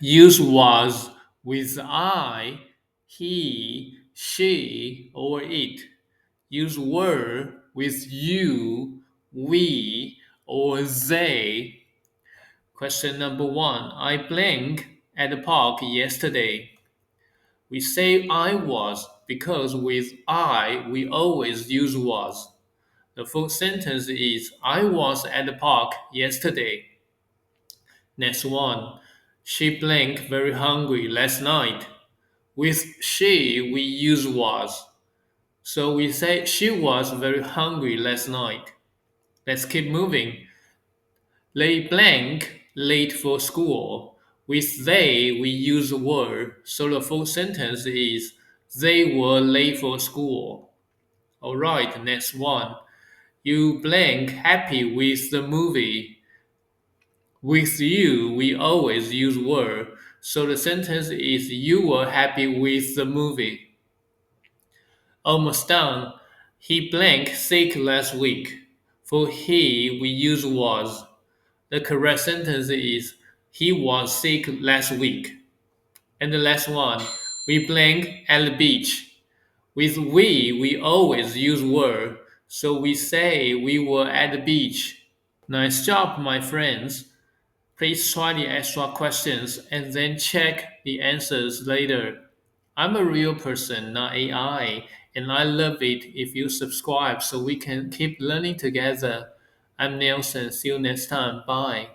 Use was with I, he, she, or it. Use were with you, we, or they. Question number one. I blinked at the park yesterday. We say I was because with I we always use was. The full sentence is I was at the park yesterday. Next one. She blinked very hungry last night. With she we use was. So we say she was very hungry last night. Let's keep moving. They blank late for school. With they, we use were, so the full sentence is they were late for school. Alright, next one. You blank happy with the movie. With you, we always use were, so the sentence is you were happy with the movie. Almost done. He blank sick last week. For he, we use was. The correct sentence is he was sick last week. And the last one, we blank at the beach. With we always use were, so we say we were at the beach. Nice job, my friends. Please try the extra questions and then check the answers later. I'm a real person, not AI, and I love it if you subscribe so we can keep learning together. I'm Nelson. See you next time. Bye.